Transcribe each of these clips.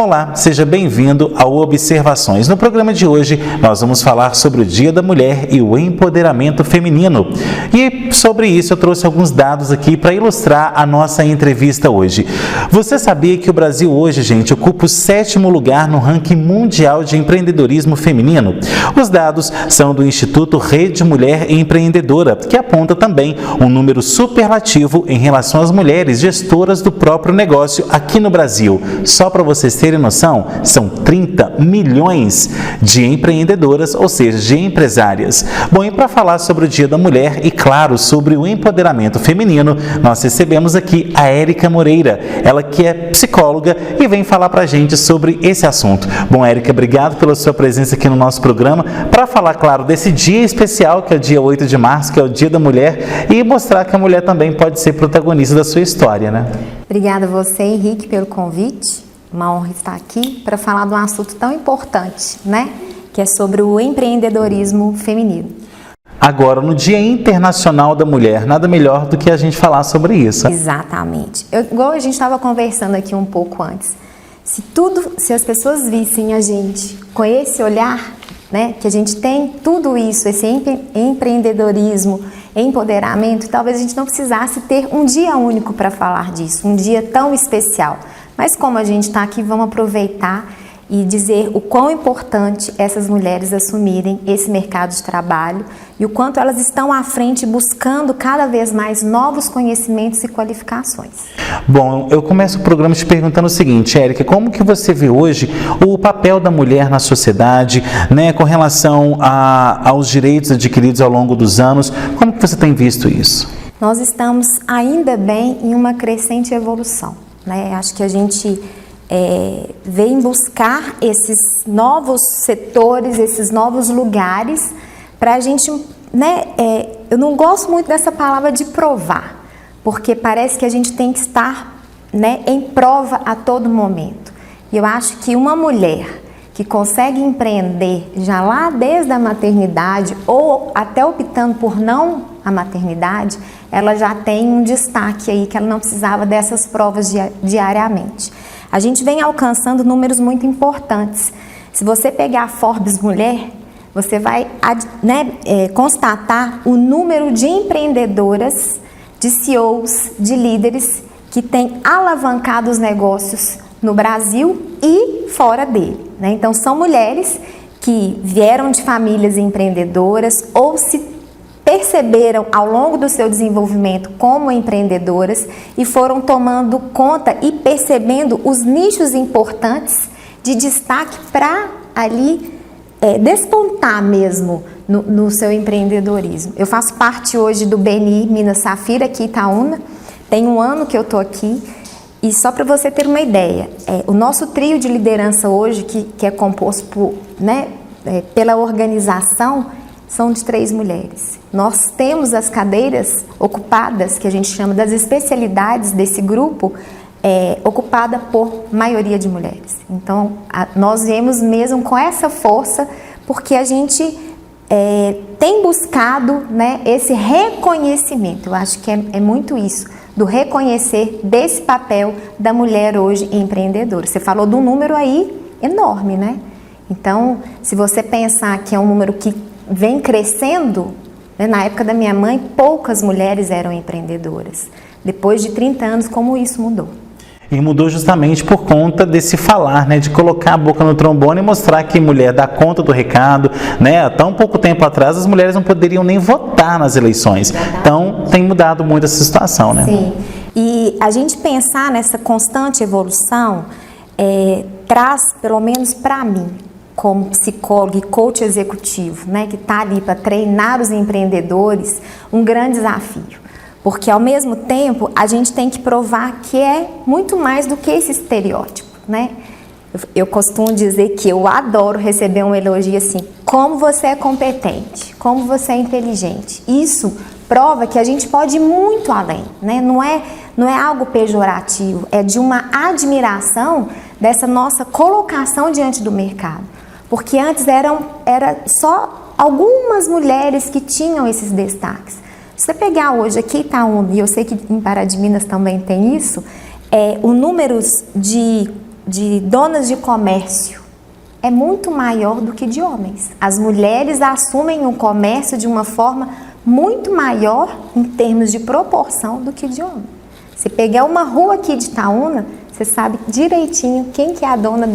Olá, seja bem-vindo ao Observações. No programa de hoje, nós vamos falar sobre o Dia da Mulher e o empoderamento feminino. E sobre isso eu trouxe alguns dados aqui para ilustrar a nossa entrevista hoje. Você sabia que o Brasil hoje, gente, ocupa o 7º lugar no ranking mundial de empreendedorismo feminino? Os dados são do Instituto Rede Mulher Empreendedora, que aponta também um número superlativo em relação às mulheres gestoras do próprio negócio aqui no Brasil. Só para vocês terem noção, são 30 milhões de empreendedoras, ou seja, de empresárias. Bom, e para falar sobre o Dia da Mulher e, claro, sobre o empoderamento feminino, nós recebemos aqui a Érica Moreira, ela que é psicóloga e vem falar para a gente sobre esse assunto. Bom, Érica, obrigado pela sua presença aqui no nosso programa para falar, claro, desse dia especial, que é o dia 8 de março, que é o Dia da Mulher, e mostrar que a mulher também pode ser protagonista da sua história, né? Obrigada a você, Henrique, pelo convite. Uma honra estar aqui para falar de um assunto tão importante, né? Que é sobre o empreendedorismo feminino. Agora, no Dia Internacional da Mulher, nada melhor do que a gente falar sobre isso. Exatamente. Igual a gente estava conversando aqui um pouco antes. Se as pessoas vissem a gente com esse olhar, né? Que a gente tem tudo isso, esse empreendedorismo, empoderamento, talvez a gente não precisasse ter um dia único para falar disso, um dia tão especial. Mas como a gente está aqui, vamos aproveitar e dizer o quão importante essas mulheres assumirem esse mercado de trabalho e o quanto elas estão à frente buscando cada vez mais novos conhecimentos e qualificações. Bom, eu começo o programa te perguntando o seguinte, Érica, como que você vê hoje o papel da mulher na sociedade, né, com relação aos direitos adquiridos ao longo dos anos? Como que você tem visto isso? Nós estamos ainda bem em uma crescente evolução, né? Acho que a gente vem buscar esses novos setores, esses novos lugares para a gente, né? Eu não gosto muito dessa palavra de provar, porque parece que a gente tem que estar, né, em prova a todo momento. E eu acho que uma mulher que consegue empreender já lá desde a maternidade ou até optando por não a maternidade, ela já tem um destaque aí que ela não precisava dessas provas diariamente. A gente vem alcançando números muito importantes. Se você pegar a Forbes Mulher, você vai, né, constatar o número de empreendedoras, de CEOs, de líderes que têm alavancado os negócios no Brasil e fora dele, né? Então, são mulheres que vieram de famílias empreendedoras ou se perceberam ao longo do seu desenvolvimento como empreendedoras e foram tomando conta e percebendo os nichos importantes de destaque para ali despontar mesmo no seu empreendedorismo. Eu faço parte hoje do BNI Minas Safira, aqui em Itaúna, tem um ano que eu estou aqui. E só para você ter uma ideia, o nosso trio de liderança hoje, que é composto pela organização, são de 3 mulheres. Nós temos as cadeiras ocupadas, que a gente chama das especialidades desse grupo, ocupada por maioria de mulheres. Então, nós viemos mesmo com essa força, porque a gente tem buscado, né, esse reconhecimento. Eu acho que é muito isso, do reconhecer desse papel da mulher hoje empreendedora. Você falou de um número aí enorme, né? Então, se você pensar que é um número que vem crescendo, né, na época da minha mãe, poucas mulheres eram empreendedoras. Depois de 30 anos, como isso mudou? E mudou justamente por conta desse falar, né, de colocar a boca no trombone e mostrar que mulher dá conta do recado, né? Há tão pouco tempo atrás as mulheres não poderiam nem votar nas eleições. Então tem mudado muito essa situação, né? Sim. E a gente pensar nessa constante evolução traz, pelo menos para mim, como psicólogo e coach executivo, né, que está ali para treinar os empreendedores, um grande desafio. Porque, ao mesmo tempo, a gente tem que provar que é muito mais do que esse estereótipo, né? Eu costumo dizer que eu adoro receber um elogio assim, como você é competente, como você é inteligente. Isso prova que a gente pode ir muito além, né? Não é algo pejorativo, é de uma admiração dessa nossa colocação diante do mercado. Porque antes era só algumas mulheres que tinham esses destaques. Se você pegar hoje aqui Itaúna, e eu sei que em Pará de Minas também tem isso, o número de de donas de comércio é muito maior do que de homens. As mulheres assumem o comércio de uma forma muito maior em termos de proporção do que de homem. Se pegar uma rua aqui de Itaúna, você sabe direitinho quem que é a dona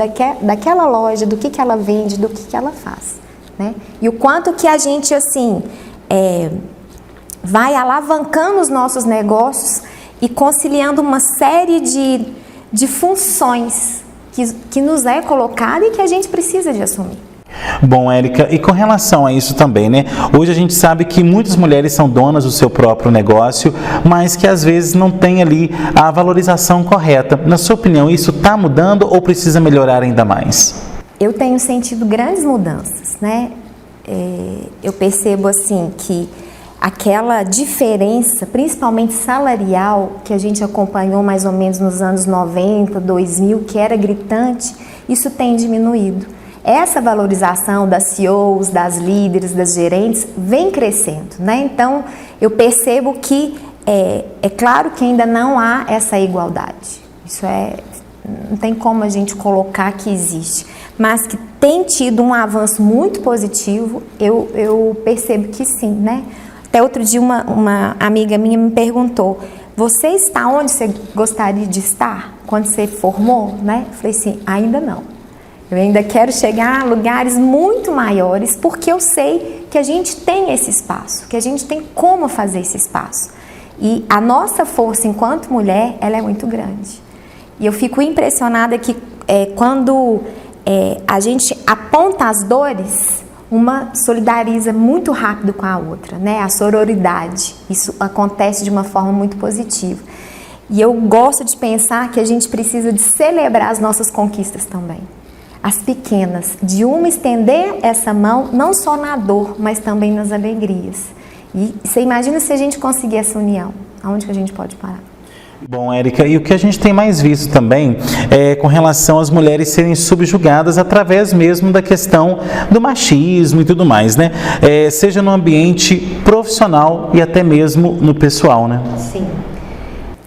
daquela loja, do que ela vende, do que ela faz, né? E o quanto que a gente, assim, vai alavancando os nossos negócios e conciliando uma série de funções que nos é colocada e que a gente precisa de assumir. Bom, Érica, e com relação a isso também, né? Hoje a gente sabe que muitas mulheres são donas do seu próprio negócio, mas que às vezes não tem ali a valorização correta. Na sua opinião, isso está mudando ou precisa melhorar ainda mais? Eu tenho sentido grandes mudanças, né? Eu percebo assim que aquela diferença, principalmente salarial, que a gente acompanhou mais ou menos nos anos 90, 2000, que era gritante, isso tem diminuído. Essa valorização das CEOs, das líderes, das gerentes, vem crescendo, né? Então, eu percebo que é claro que ainda não há essa igualdade. Isso não tem como a gente colocar que existe, mas que tem tido um avanço muito positivo, eu percebo que sim, né? Até outro dia uma amiga minha me perguntou: você está onde você gostaria de estar quando você formou, né? Eu falei assim, ainda não. Eu ainda quero chegar a lugares muito maiores, porque eu sei que a gente tem esse espaço, que a gente tem como fazer esse espaço. E a nossa força enquanto mulher, ela é muito grande. E eu fico impressionada que quando a gente aponta as dores, uma solidariza muito rápido com a outra, né? A sororidade, isso acontece de uma forma muito positiva. E eu gosto de pensar que a gente precisa de celebrar as nossas conquistas também. As pequenas, de uma estender essa mão, não só na dor, mas também nas alegrias. E você imagina se a gente conseguir essa união, aonde que a gente pode parar? Bom, Érica, e o que a gente tem mais visto também é com relação às mulheres serem subjugadas através mesmo da questão do machismo e tudo mais, né? Seja no ambiente profissional e até mesmo no pessoal, né? Sim.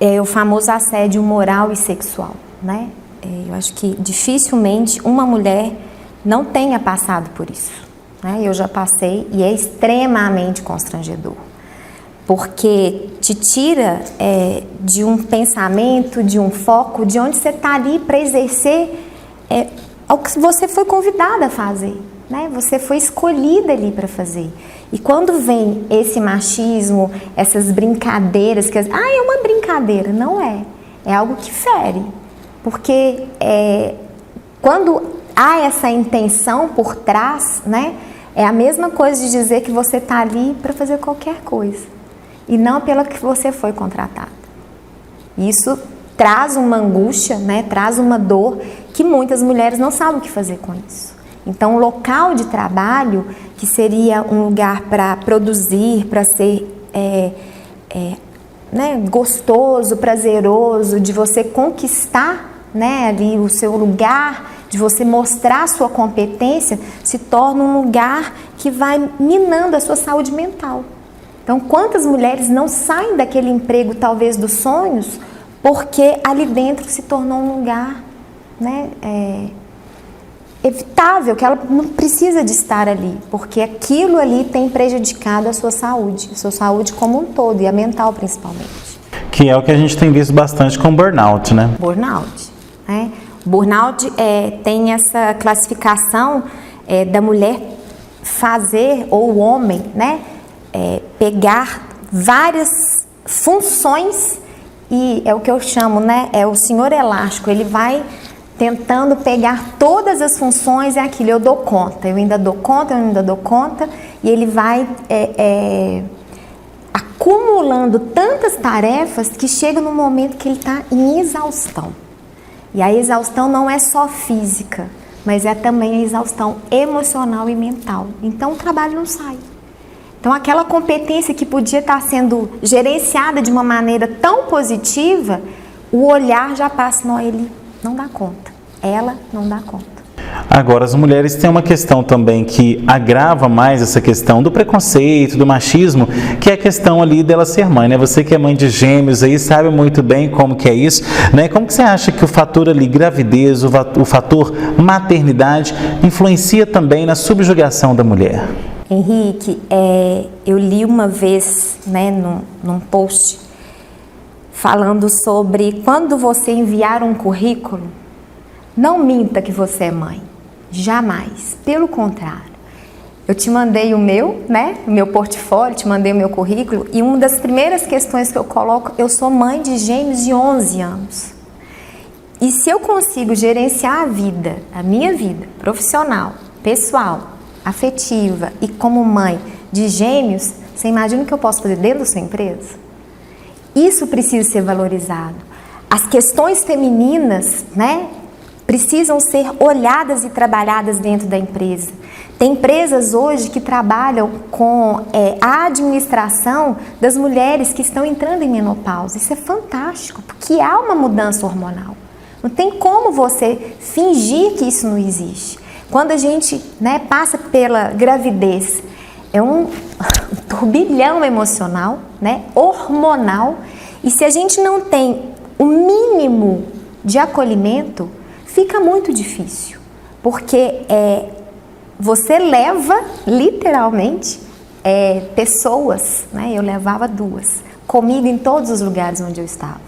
É o famoso assédio moral e sexual, né? Eu acho que dificilmente uma mulher não tenha passado por isso, né? Eu já passei e é extremamente constrangedor, porque te tira de um pensamento, de um foco, de onde você está ali para exercer o que você foi convidada a fazer, né? Você foi escolhida ali para fazer. E quando vem esse machismo, essas brincadeiras, é uma brincadeira, não é. É algo que fere. Porque quando há essa intenção por trás, né, é a mesma coisa de dizer que você está ali para fazer qualquer coisa e não pela que você foi contratada. Isso traz uma angústia, né, traz uma dor que muitas mulheres não sabem o que fazer com isso. Então, o local de trabalho, que seria um lugar para produzir, para ser gostoso, prazeroso, de você conquistar, né, ali o seu lugar, de você mostrar a sua competência, se torna um lugar que vai minando a sua saúde mental. Então, quantas mulheres não saem daquele emprego, talvez dos sonhos, porque ali dentro se tornou um lugar, né, evitável, que ela não precisa de estar ali, porque aquilo ali tem prejudicado a sua saúde como um todo, e a mental principalmente. Que é o que a gente tem visto bastante com burnout, né? Burnout. Burnout tem essa classificação da mulher fazer, ou o homem, né, pegar várias funções e é o que eu chamo, né, é o senhor elástico, ele vai tentando pegar todas as funções, é aquilo, eu ainda dou conta, e ele vai acumulando tantas tarefas que chega num momento que ele está em exaustão. E a exaustão não é só física, mas é também a exaustão emocional e mental. Então o trabalho não sai. Então aquela competência que podia estar sendo gerenciada de uma maneira tão positiva, o olhar já passa, não, ele não dá conta, ela não dá conta. Agora, as mulheres têm uma questão também que agrava mais essa questão do preconceito, do machismo, que é a questão ali dela ser mãe, né? Você que é mãe de gêmeos aí sabe muito bem como que é isso, né? Como que você acha que o fator ali gravidez, o fator maternidade influencia também na subjugação da mulher? Henrique, eu li uma vez, né, num post, falando sobre quando você enviar um currículo, não minta que você é mãe. Jamais. Pelo contrário. Eu te mandei o meu portfólio, te mandei o meu currículo, e uma das primeiras questões que eu coloco, eu sou mãe de gêmeos de 11 anos. E se eu consigo gerenciar a minha vida profissional, pessoal, afetiva e como mãe de gêmeos, você imagina o que eu posso fazer dentro da sua empresa? Isso precisa ser valorizado. As questões femininas, né, precisam ser olhadas e trabalhadas dentro da empresa. Tem empresas hoje que trabalham com a administração das mulheres que estão entrando em menopausa. Isso é fantástico, porque há uma mudança hormonal. Não tem como você fingir que isso não existe. Quando a gente, né, passa pela gravidez, é um turbilhão emocional, né, hormonal, e se a gente não tem o mínimo de acolhimento, fica muito difícil, porque você leva, literalmente, pessoas, né? Eu levava 2, comigo em todos os lugares onde eu estava.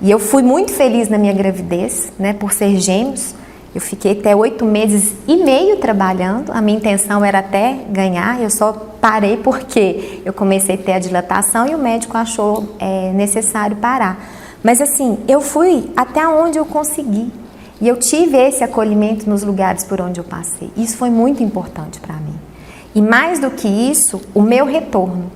E eu fui muito feliz na minha gravidez, né? Por ser gêmeos, eu fiquei até 8 meses e meio trabalhando, a minha intenção era até ganhar, eu só parei porque eu comecei a ter a dilatação e o médico achou necessário parar. Mas assim, eu fui até onde eu consegui. E eu tive esse acolhimento nos lugares por onde eu passei. Isso foi muito importante para mim. E mais do que isso, o meu retorno,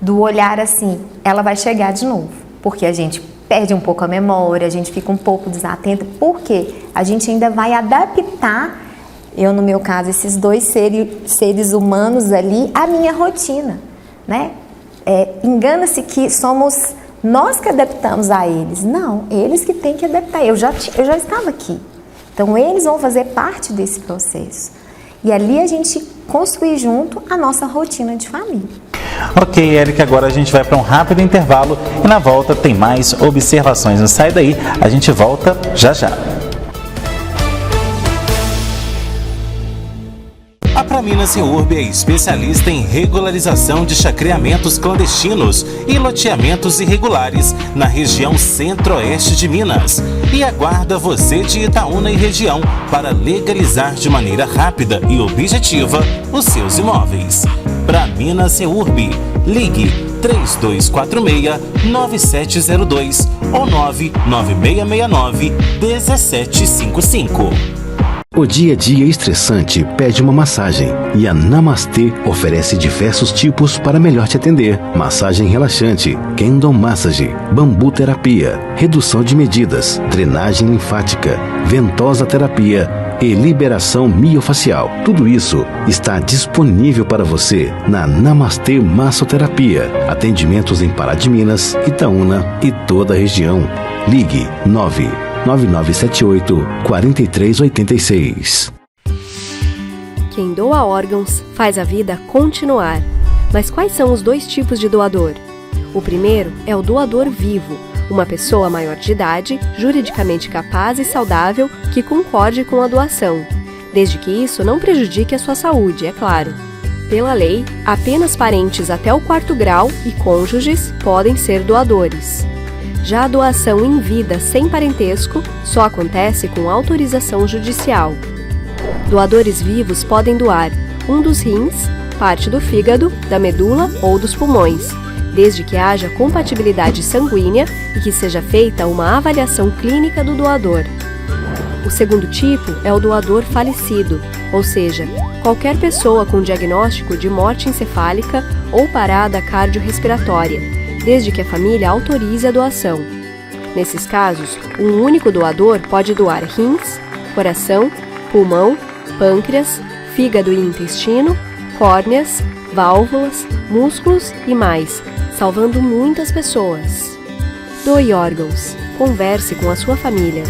do olhar assim, ela vai chegar de novo. Porque a gente perde um pouco a memória, a gente fica um pouco desatenta. Porque a gente ainda vai adaptar, eu no meu caso, esses 2 seres humanos ali, à minha rotina, né? Engana-se que somos nós que adaptamos a eles. Não, eles que têm que adaptar. Eu já estava aqui. Então, eles vão fazer parte desse processo. E ali a gente construir junto a nossa rotina de família. Ok, Érica, agora a gente vai para um rápido intervalo e na volta tem mais observações. Não sai daí, a gente volta já já. A Pramina Seurb é especialista em regularização de chacreamentos clandestinos e loteamentos irregulares na região centro-oeste de Minas e aguarda você de Itaúna e região para legalizar de maneira rápida e objetiva os seus imóveis. Pramina Seurb, ligue 3246-9702 ou 99669-1755. O dia a dia estressante pede uma massagem e a Namastê oferece diversos tipos para melhor te atender. Massagem relaxante, Kendo Massage, bambu terapia, redução de medidas, drenagem linfática, ventosa terapia e liberação miofacial. Tudo isso está disponível para você na Namastê Massoterapia. Atendimentos em Pará de Minas, Itaúna e toda a região. Ligue 99978-4386. Quem doa órgãos faz a vida continuar. Mas quais são os 2 tipos de doador? O primeiro é o doador vivo, uma pessoa maior de idade, juridicamente capaz e saudável que concorde com a doação, desde que isso não prejudique a sua saúde, é claro. Pela lei, apenas parentes até o 4º grau e cônjuges podem ser doadores. Já a doação em vida sem parentesco só acontece com autorização judicial. Doadores vivos podem doar um dos rins, parte do fígado, da medula ou dos pulmões, desde que haja compatibilidade sanguínea e que seja feita uma avaliação clínica do doador. O segundo tipo é o doador falecido, ou seja, qualquer pessoa com diagnóstico de morte encefálica ou parada cardiorrespiratória, desde que a família autorize a doação. Nesses casos, um único doador pode doar rins, coração, pulmão, pâncreas, fígado e intestino, córneas, válvulas, músculos e mais, salvando muitas pessoas. Doe órgãos. Converse com a sua família.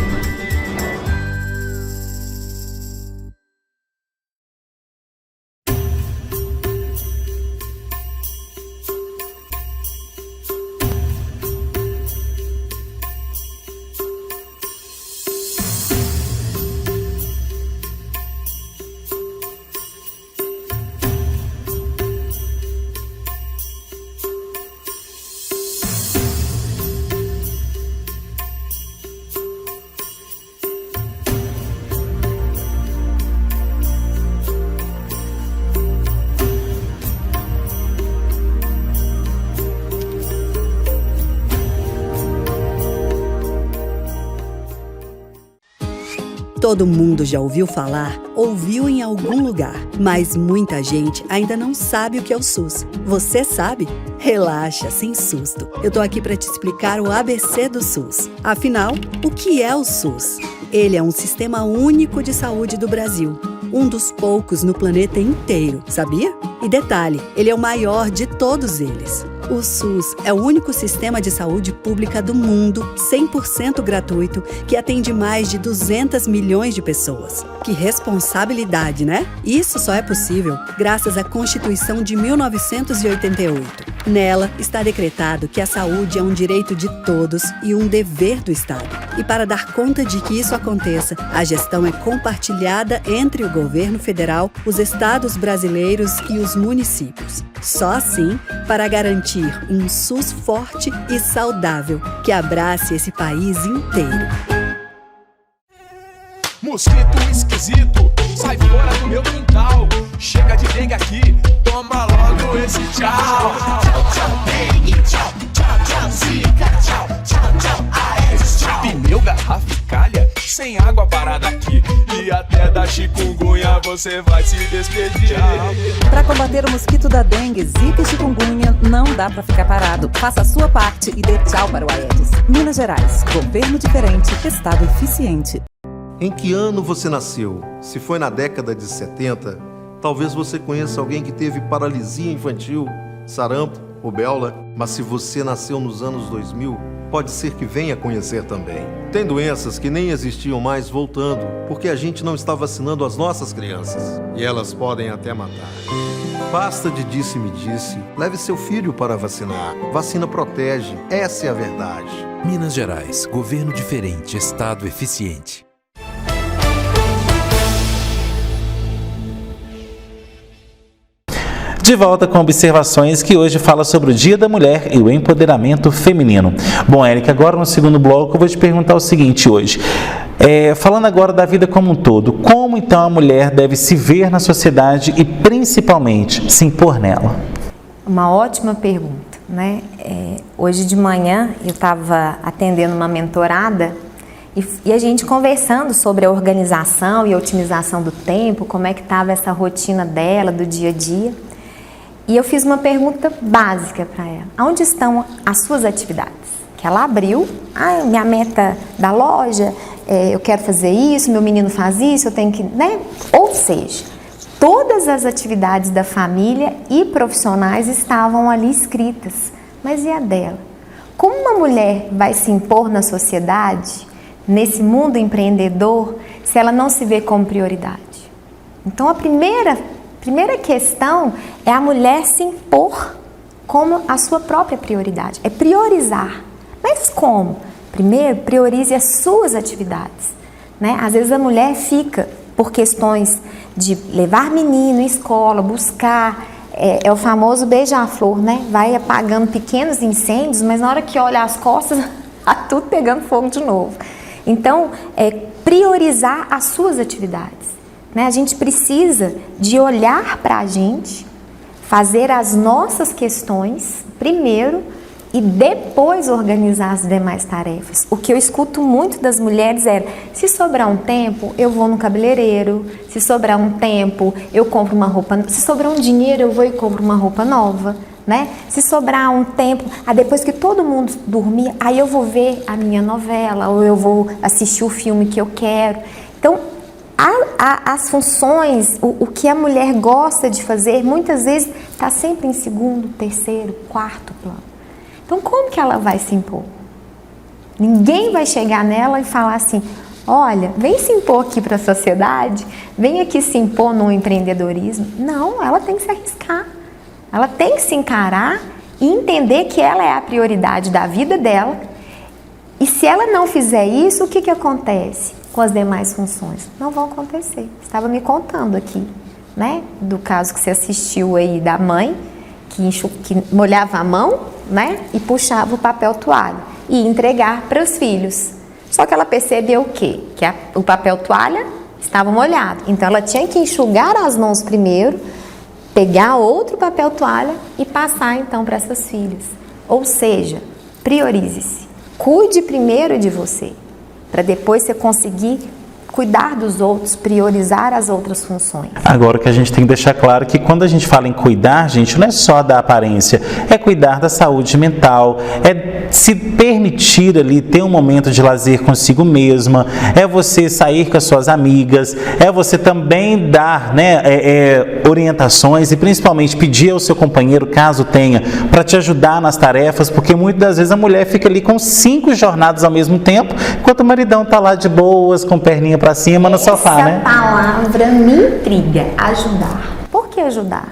Todo mundo já ouviu falar, ouviu em algum lugar, mas muita gente ainda não sabe o que é o SUS. Você sabe? Relaxa, sem susto. Eu tô aqui para te explicar o ABC do SUS. Afinal, o que é o SUS? Ele é um sistema único de saúde do Brasil. Um dos poucos no planeta inteiro, sabia? E detalhe, ele é o maior de todos eles. O SUS é o único sistema de saúde pública do mundo, 100% gratuito, que atende mais de 200 milhões de pessoas. Que responsabilidade, né? Isso só é possível graças à Constituição de 1988. Nela está decretado que a saúde é um direito de todos e um dever do Estado. E para dar conta de que isso aconteça, a gestão é compartilhada entre o governo federal, os estados brasileiros e os municípios. Só assim, para garantir um SUS forte e saudável que abrace esse país inteiro. Mosquito esquisito, sai fora do meu quintal. Chega de dengue aqui, toma logo esse tchau. Tchau, tchau, dengue, tchau, tchau, tchau, zika, tchau, tchau, tchau, aedes, tchau. Pneu, garrafa e calha, sem água parada aqui. E até da chikungunya você vai se despedir. Para combater o mosquito da dengue, zika e chikungunya, não dá para ficar parado. Faça a sua parte e dê tchau para o Aedes. Minas Gerais, governo diferente, estado eficiente. Em que ano você nasceu? Se foi na década de 70, talvez você conheça alguém que teve paralisia infantil, sarampo, rubéola, mas se você nasceu nos anos 2000, pode ser que venha conhecer também. Tem doenças que nem existiam mais voltando, porque a gente não está vacinando as nossas crianças. E elas podem até matar. Basta de disse-me-disse. Leve seu filho para vacinar. Vacina protege. Essa é a verdade. Minas Gerais, governo diferente, estado eficiente. De volta com observações que hoje fala sobre o Dia da Mulher e o empoderamento feminino. Bom, Érica, agora no segundo bloco eu vou te perguntar o seguinte hoje. Falando agora da vida como um todo, como então a mulher deve se ver na sociedade e principalmente se impor nela? Uma ótima pergunta, né? Hoje de manhã eu estava atendendo uma mentorada e a gente conversando sobre a organização e a otimização do tempo, como é que estava essa rotina dela, do dia a dia. E eu fiz uma pergunta básica para ela. Onde estão as suas atividades? Que ela abriu, minha meta da loja, eu quero fazer isso, meu menino faz isso, eu tenho que... né? Ou seja, todas as atividades da família e profissionais estavam ali escritas. Mas e a dela? Como uma mulher vai se impor na sociedade, nesse mundo empreendedor, se ela não se vê como prioridade? Então a primeira questão é a mulher se impor como a sua própria prioridade, é priorizar. Mas como? Primeiro, priorize as suas atividades, né? Às vezes a mulher fica por questões de levar menino em escola, buscar, é o famoso beija-flor, né? Vai apagando pequenos incêndios, mas na hora que olha as costas, tá tudo pegando fogo de novo. Então, priorizar as suas atividades. A gente precisa de olhar para a gente, fazer as nossas questões primeiro e depois organizar as demais tarefas. O que eu escuto muito das mulheres é: se sobrar um tempo, eu vou no cabeleireiro, se sobrar um tempo, eu compro uma roupa, se sobrar um dinheiro, eu vou e compro uma roupa nova, né? Se sobrar um tempo, depois que todo mundo dormir, aí eu vou ver a minha novela, ou eu vou assistir o filme que eu quero. Então, as funções, o que a mulher gosta de fazer, muitas vezes está sempre em segundo, terceiro, quarto plano. Então, como que ela vai se impor? Ninguém vai chegar nela e falar assim: olha, vem se impor aqui para a sociedade, vem aqui se impor no empreendedorismo. Não, ela tem que se arriscar. Ela tem que se encarar e entender que ela é a prioridade da vida dela. E se ela não fizer isso, o que acontece com as demais funções? Não vão acontecer. Você estava me contando aqui, né? Do caso que você assistiu aí da mãe, que molhava a mão, né? E puxava o papel toalha e ia entregar para os filhos. Só que ela percebeu o quê? Que o papel toalha estava molhado. Então ela tinha que enxugar as mãos primeiro, pegar outro papel toalha e passar então para essas filhas. Ou seja, priorize-se. Cuide primeiro de você, para depois você conseguir cuidar dos outros, priorizar as outras funções. Agora, o que a gente tem que deixar claro é que quando a gente fala em cuidar, gente, não é só da aparência, é cuidar da saúde mental, é se permitir ali ter um momento de lazer consigo mesma, é você sair com as suas amigas, é você também dar, né, orientações e principalmente pedir ao seu companheiro, caso tenha, para te ajudar nas tarefas, porque muitas das vezes a mulher fica ali com 5 jornadas ao mesmo tempo, enquanto o maridão tá lá de boas, com perninha para cima no sofá, né? Essa palavra me intriga, ajudar. Por que ajudar?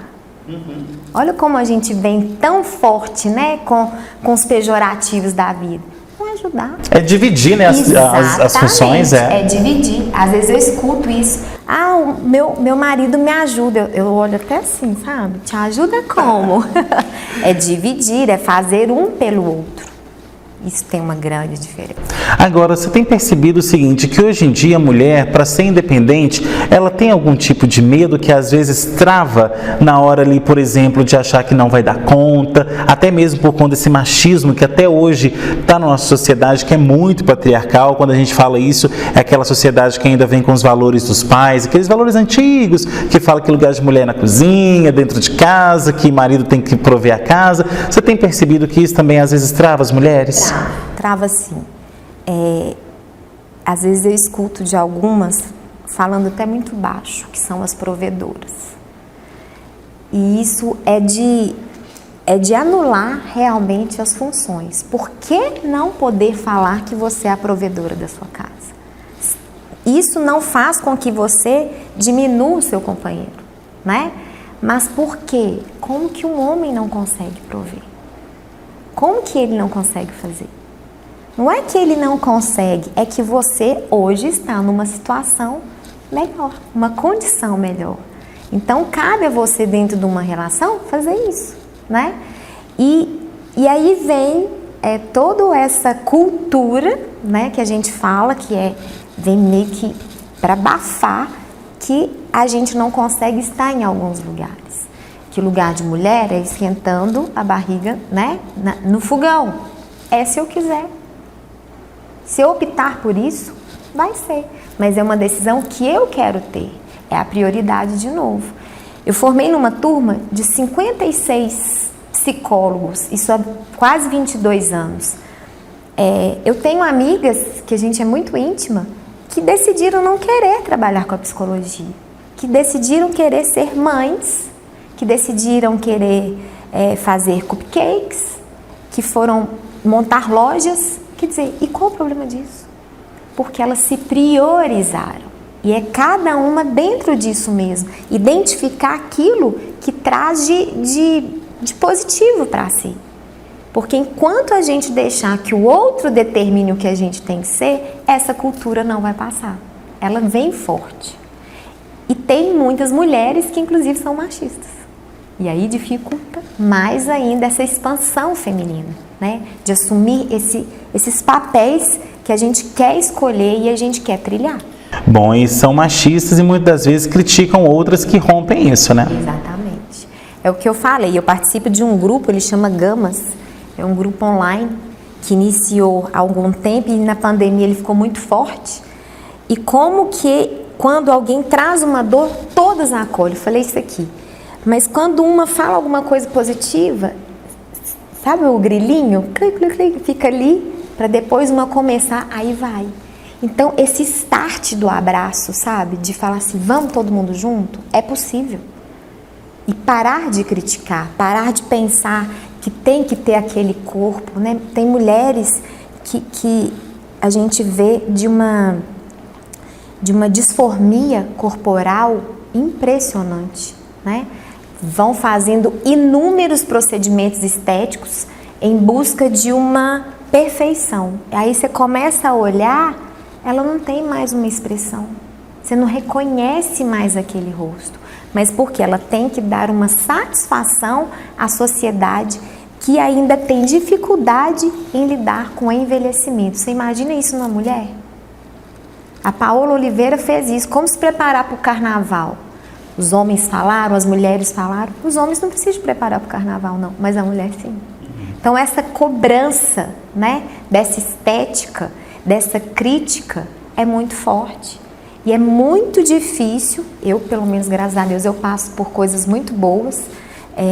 Olha como a gente vem tão forte, né, com os pejorativos da vida. Não ajudar. É dividir, né, as funções. É dividir. Às vezes eu escuto isso. Ah, o meu marido me ajuda. Eu olho até assim, sabe? Te ajuda como? É dividir, é fazer um pelo outro. Isso tem uma grande diferença. Agora, você tem percebido o seguinte, que hoje em dia a mulher, para ser independente, ela tem algum tipo de medo que às vezes trava na hora ali, por exemplo, de achar que não vai dar conta, até mesmo por conta desse machismo que até hoje está na nossa sociedade, que é muito patriarcal. Quando a gente fala isso, é aquela sociedade que ainda vem com os valores dos pais, aqueles valores antigos, que fala que lugar de mulher é na cozinha, dentro de casa, que marido tem que prover a casa. Você tem percebido que isso também às vezes trava as mulheres? Trava sim. Às vezes eu escuto de algumas falando até muito baixo, que são as provedoras. E isso é de anular realmente as funções. Por que não poder falar que você é a provedora da sua casa? Isso não faz com que você diminua o seu companheiro, né? Mas por quê? Como que um homem não consegue prover? Como que ele não consegue fazer? Não é que ele não consegue, é que você hoje está numa situação melhor, uma condição melhor. Então, cabe a você, dentro de uma relação, fazer isso, né? E aí vem toda essa cultura, né, que a gente fala, vem meio que para abafar que a gente não consegue estar em alguns lugares. Que lugar de mulher é esquentando a barriga, né, no fogão. É se eu quiser. Se eu optar por isso, vai ser. Mas é uma decisão que eu quero ter. É a prioridade de novo. Eu formei numa turma de 56 psicólogos, isso há quase 22 anos. Eu tenho amigas, que a gente é muito íntima, que decidiram não querer trabalhar com a psicologia. Que decidiram querer ser mães, que decidiram querer fazer cupcakes, que foram montar lojas. Quer dizer, e qual o problema disso? Porque elas se priorizaram. E é cada uma dentro disso mesmo. Identificar aquilo que traz de positivo para si. Porque enquanto a gente deixar que o outro determine o que a gente tem que ser, essa cultura não vai passar. Ela vem forte. E tem muitas mulheres que inclusive são machistas. E aí dificulta mais ainda essa expansão feminina, né? De assumir esses papéis que a gente quer escolher e a gente quer trilhar. Bom, e são machistas e muitas das vezes criticam outras que rompem isso, né? Exatamente. É o que eu falei, eu participo de um grupo, ele chama Gamas, é um grupo online que iniciou há algum tempo e na pandemia ele ficou muito forte. E como que quando alguém traz uma dor, todas acolhem. Eu falei isso aqui. Mas quando uma fala alguma coisa positiva, sabe o grilinho? Clic, clic, clic, fica ali, para depois uma começar, aí vai. Então, esse start do abraço, sabe? De falar assim, vamos todo mundo junto, é possível. E parar de criticar, parar de pensar que tem que ter aquele corpo, né? Tem mulheres que a gente vê de uma disformia corporal impressionante, né? Vão fazendo inúmeros procedimentos estéticos em busca de uma perfeição. Aí você começa a olhar, ela não tem mais uma expressão. Você não reconhece mais aquele rosto. Mas porque ela tem que dar uma satisfação à sociedade que ainda tem dificuldade em lidar com o envelhecimento. Você imagina isso numa mulher? A Paola Oliveira fez isso. Como se preparar para o carnaval? Os homens falaram, as mulheres falaram. Os homens não precisam preparar para o carnaval, não, mas a mulher sim. Então essa cobrança, né, dessa estética, dessa crítica é muito forte. E é muito difícil, eu pelo menos, graças a Deus, eu passo por coisas muito boas,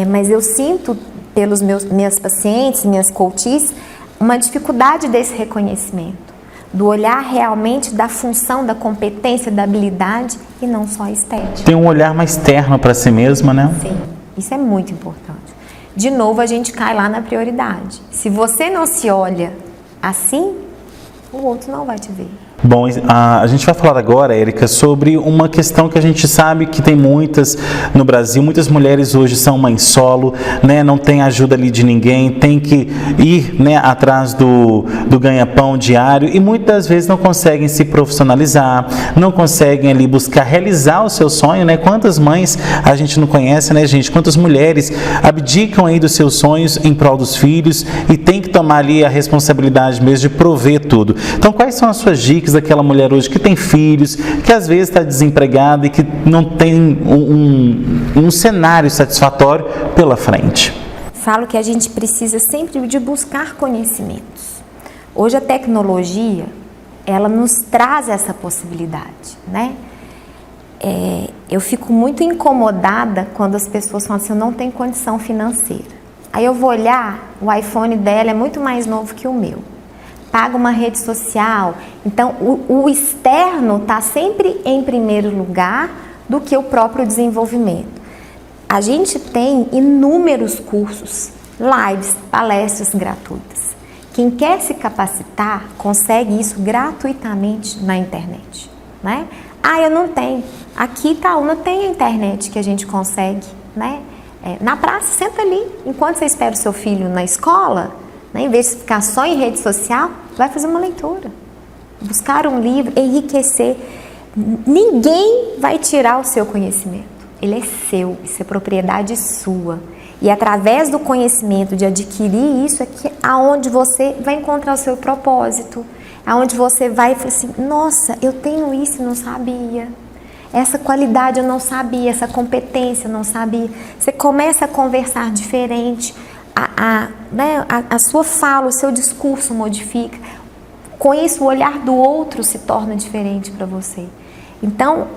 mas eu sinto pelos minhas pacientes, minhas coaches, uma dificuldade desse reconhecimento, do olhar realmente da função, da competência, da habilidade e não só a estética. Tem um olhar mais terno para si mesma, né? Sim, isso é muito importante. De novo, a gente cai lá na prioridade. Se você não se olha assim, o outro não vai te ver. Bom, a gente vai falar agora, Érica, sobre uma questão que a gente sabe que tem muitas no Brasil. Muitas mulheres hoje são mães solo, né? Não tem ajuda ali de ninguém, tem que ir, né, atrás do ganha-pão diário e muitas vezes não conseguem se profissionalizar, não conseguem ali buscar realizar o seu sonho, né? Quantas mães a gente não conhece, né, gente? Quantas mulheres abdicam aí dos seus sonhos em prol dos filhos e tem que tomar ali a responsabilidade mesmo de prover tudo. Então, quais são as suas dicas daquela mulher hoje que tem filhos, que às vezes está desempregada e que não tem um cenário satisfatório pela frente? Falo que a gente precisa sempre de buscar conhecimentos. Hoje a tecnologia, ela nos traz essa possibilidade, né? Eu fico muito incomodada quando as pessoas falam assim, eu não tenho condição financeira. Aí eu vou olhar, o iPhone dela é muito mais novo que o meu. Paga uma rede social, então o externo está sempre em primeiro lugar do que o próprio desenvolvimento. A gente tem inúmeros cursos, lives, palestras gratuitas. Quem quer se capacitar consegue isso gratuitamente na internet, né? Eu não tenho. Aqui Itaúna tem a internet que a gente consegue, né? Na praça, senta ali, enquanto você espera o seu filho na escola, né, em vez de ficar só em rede social, vai fazer uma leitura, buscar um livro, enriquecer. Ninguém vai tirar o seu conhecimento, ele é seu, isso é propriedade sua. E através do conhecimento, de adquirir isso, é que aonde você vai encontrar o seu propósito, aonde você vai falar assim, nossa, eu tenho isso e não sabia. Essa qualidade eu não sabia, essa competência eu não sabia. Você começa a conversar diferente. A sua fala, o seu discurso modifica. Com isso, o olhar do outro se torna diferente para você. Então,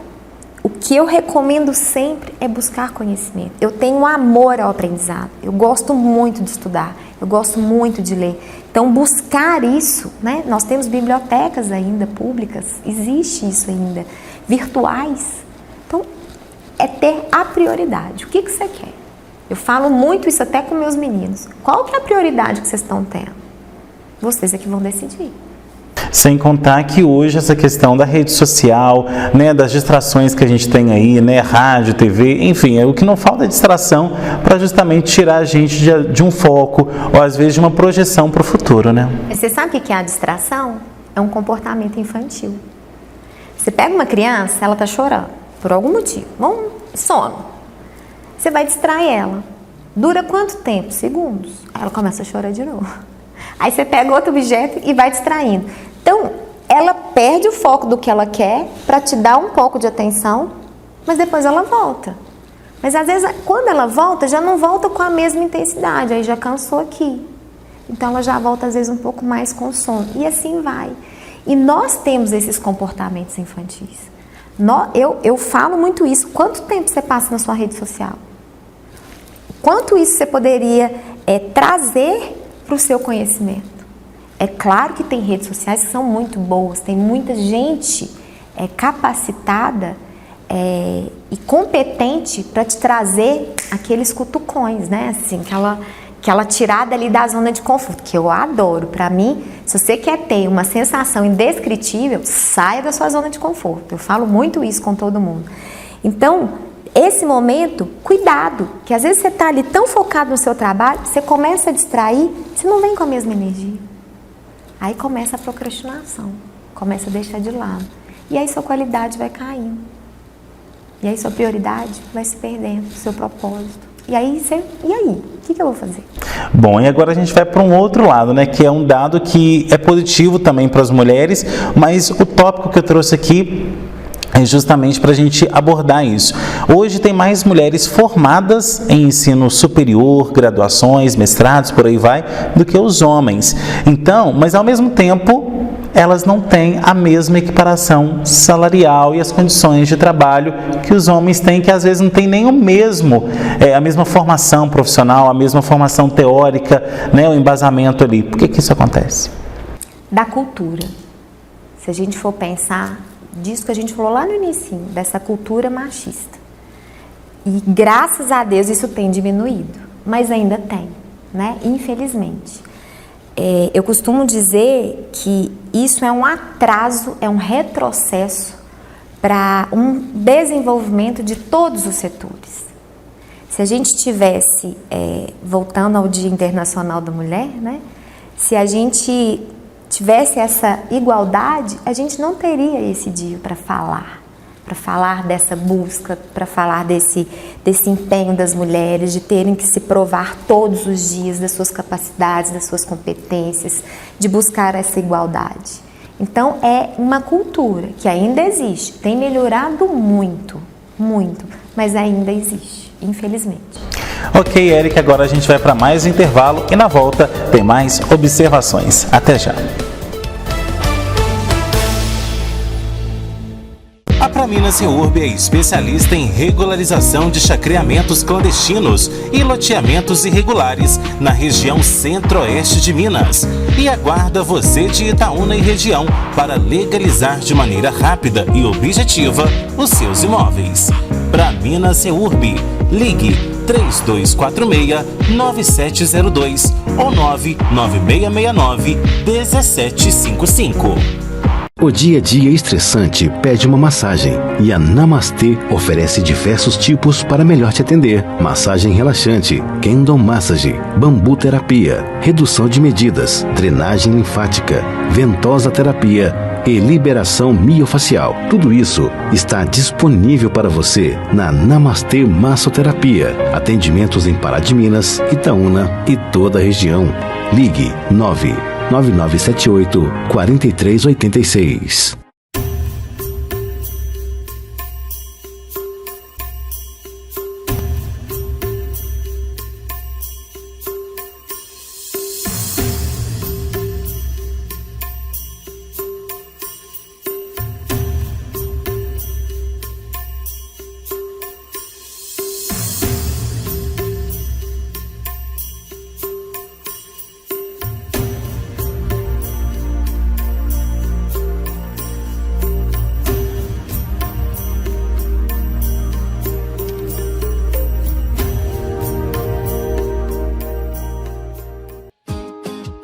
o que eu recomendo sempre é buscar conhecimento. Eu tenho amor ao aprendizado. Eu gosto muito de estudar. Eu gosto muito de ler. Então, buscar isso, né? Nós temos bibliotecas ainda públicas. Existe isso ainda. Virtuais. Então, é ter a prioridade. O que você quer? Eu falo muito isso até com meus meninos. Qual que é a prioridade que vocês estão tendo? Vocês é que vão decidir. Sem contar que hoje essa questão da rede social, né, das distrações que a gente tem aí, né, rádio, TV, enfim, o que não falta é distração para justamente tirar a gente de um foco ou às vezes de uma projeção para o futuro, né? Você sabe o que é a distração? É um comportamento infantil. Você pega uma criança, ela está chorando por algum motivo, sono. Você vai distrair ela. Dura quanto tempo? Segundos. Aí ela começa a chorar de novo. Aí você pega outro objeto e vai distraindo. Então, ela perde o foco do que ela quer para te dar um pouco de atenção, mas depois ela volta. Mas às vezes, quando ela volta, já não volta com a mesma intensidade. Aí já cansou aqui. Então, ela já volta às vezes um pouco mais com sono. E assim vai. E nós temos esses comportamentos infantis. Eu falo muito isso. Quanto tempo você passa na sua rede social? Quanto isso você poderia trazer para o seu conhecimento? É claro que tem redes sociais que são muito boas, tem muita gente capacitada e competente para te trazer aqueles cutucões, né? Assim, aquela tirada ali da zona de conforto, que eu adoro. Para mim, se você quer ter uma sensação indescritível, saia da sua zona de conforto. Eu falo muito isso com todo mundo. Então, esse momento, cuidado, que às vezes você está ali tão focado no seu trabalho, você começa a distrair, você não vem com a mesma energia. Aí começa a procrastinação, começa a deixar de lado. E aí sua qualidade vai caindo. E aí sua prioridade vai se perdendo, seu propósito. E aí, o que eu vou fazer? Bom, e agora a gente vai para um outro lado, né? Que é um dado que é positivo também para as mulheres, mas o tópico que eu trouxe aqui é justamente para a gente abordar isso. Hoje tem mais mulheres formadas em ensino superior, graduações, mestrados, por aí vai, do que os homens. Então, mas ao mesmo tempo, elas não têm a mesma equiparação salarial e as condições de trabalho que os homens têm, que às vezes não tem nem a mesma formação profissional, a mesma formação teórica, né, o embasamento ali. Por que isso acontece? Da cultura. Se a gente for pensar disso que a gente falou lá no início, dessa cultura machista. E graças a Deus isso tem diminuído, mas ainda tem, né? Infelizmente. Eu costumo dizer que isso é um atraso, é um retrocesso para um desenvolvimento de todos os setores. Se a gente tivesse, voltando ao Dia Internacional da Mulher, né? Se a gente tivesse essa igualdade, a gente não teria esse dia para falar dessa busca, para falar desse empenho das mulheres, de terem que se provar todos os dias das suas capacidades, das suas competências, de buscar essa igualdade. Então, é uma cultura que ainda existe, tem melhorado muito, muito, mas ainda existe, infelizmente. Ok, Érica, agora a gente vai para mais um intervalo e na volta tem mais observações. Até já! A Praminas Seurb é especialista em regularização de chacreamentos clandestinos e loteamentos irregulares na região centro-oeste de Minas e aguarda você de Itaúna e região para legalizar de maneira rápida e objetiva os seus imóveis. Praminas Seurb, ligue 3246-9702 ou 99669-1755. O dia a dia estressante pede uma massagem e a Namastê oferece diversos tipos para melhor te atender. Massagem relaxante, Kendo Massage, bambu terapia, redução de medidas, drenagem linfática, ventosa terapia e liberação miofacial. Tudo isso está disponível para você na Namastê Massoterapia. Atendimentos em Pará de Minas, Itaúna e toda a região. Ligue 99978-4386.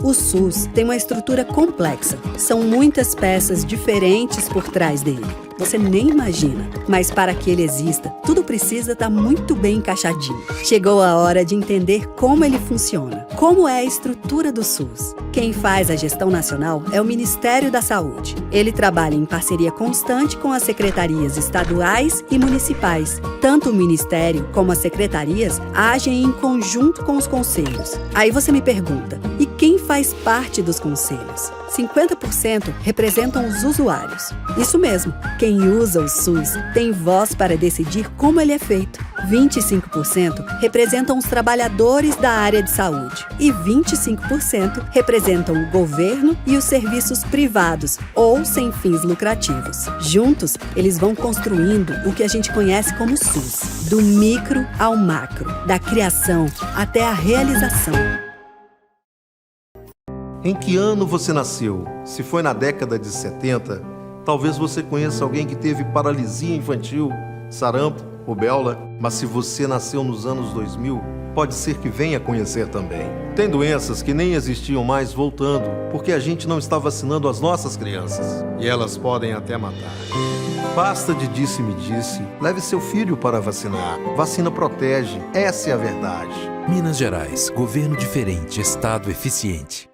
O SUS tem uma estrutura complexa. São muitas peças diferentes por trás dele. Você nem imagina. Mas para que ele exista, tudo precisa estar muito bem encaixadinho. Chegou a hora de entender como ele funciona. Como é a estrutura do SUS? Quem faz a gestão nacional é o Ministério da Saúde. Ele trabalha em parceria constante com as secretarias estaduais e municipais. Tanto o Ministério como as secretarias agem em conjunto com os conselhos. Aí você me pergunta, e quem faz parte dos conselhos? 50% representam os usuários. Isso mesmo, quem usa o SUS tem voz para decidir como ele é feito. 25% representam os trabalhadores da área de saúde e 25% representam o governo e os serviços privados ou sem fins lucrativos. Juntos, eles vão construindo o que a gente conhece como SUS, do micro ao macro, da criação até a realização. Em que ano você nasceu? Se foi na década de 70, talvez você conheça alguém que teve paralisia infantil, sarampo, rubéola, mas se você nasceu nos anos 2000, pode ser que venha conhecer também. Tem doenças que nem existiam mais voltando, porque a gente não está vacinando as nossas crianças, e elas podem até matar. Basta de disse-me-disse, leve seu filho para vacinar. Vacina protege, essa é a verdade. Minas Gerais, governo diferente, estado eficiente.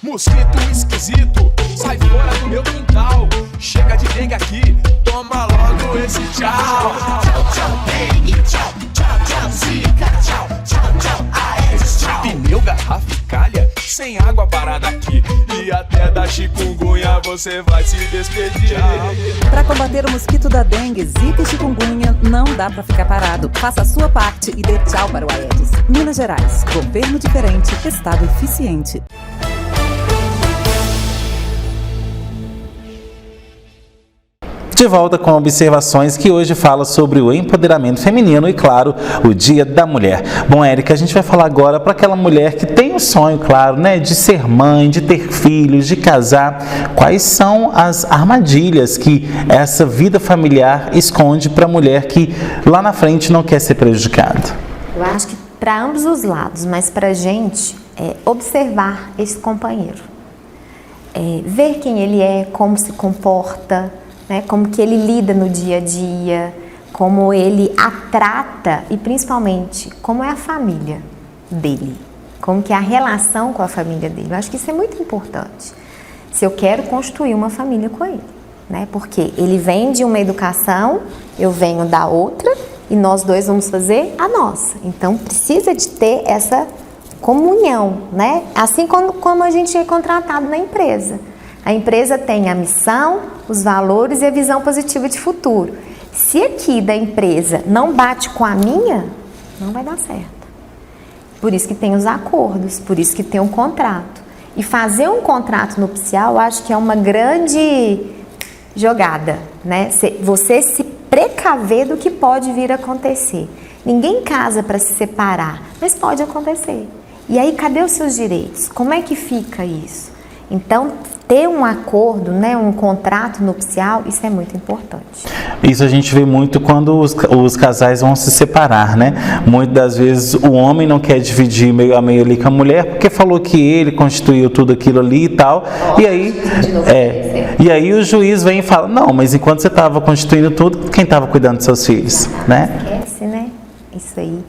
Mosquito esquisito, sai fora do meu quintal. Chega de dengue aqui, toma logo esse tchau. Tchau, tchau, dengue, tchau, tchau, tchau, zika, tchau, tchau, tchau, aedes, tchau. Pneu, garrafa e calha, sem água parada aqui. E até da chikungunya você vai se despedir. Para combater o mosquito da dengue, zika e chikungunya, não dá para ficar parado. Faça a sua parte e dê tchau para o Aedes. Minas Gerais, governo diferente, estado eficiente. De volta com observações que hoje fala sobre o empoderamento feminino e, claro, o Dia da Mulher. Bom, Érica, a gente vai falar agora para aquela mulher que tem o sonho, claro, né, de ser mãe, de ter filhos, de casar. Quais são as armadilhas que essa vida familiar esconde para a mulher que lá na frente não quer ser prejudicada? Eu acho que para ambos os lados, mas para a gente observar esse companheiro. Ver quem ele é, como se comporta, né, como que ele lida no dia a dia, como ele a trata e principalmente como é a família dele, como que é a relação com a família dele. Eu acho que isso é muito importante. Se eu quero construir uma família com ele, né, porque ele vem de uma educação, eu venho da outra e nós dois vamos fazer a nossa. Então precisa de ter essa comunhão, né? Assim como a gente é contratado na empresa. A empresa tem a missão, os valores e a visão positiva de futuro. Se aqui da empresa não bate com a minha, não vai dar certo. Por isso que tem os acordos, por isso que tem um contrato. E fazer um contrato nupcial, eu acho que é uma grande jogada, né? Você se precaver do que pode vir a acontecer. Ninguém casa para se separar, mas pode acontecer. E aí, cadê os seus direitos? Como é que fica isso? Então, ter um acordo, né, um contrato nupcial, isso é muito importante. Isso a gente vê muito quando os casais vão se separar, né? Muitas das vezes o homem não quer dividir meio a meio ali com a mulher, porque falou que ele constituiu tudo aquilo ali e tal. E aí o juiz vem e fala, não, mas enquanto você estava constituindo tudo, quem estava cuidando dos seus filhos, né? Esquece, né? Isso aí.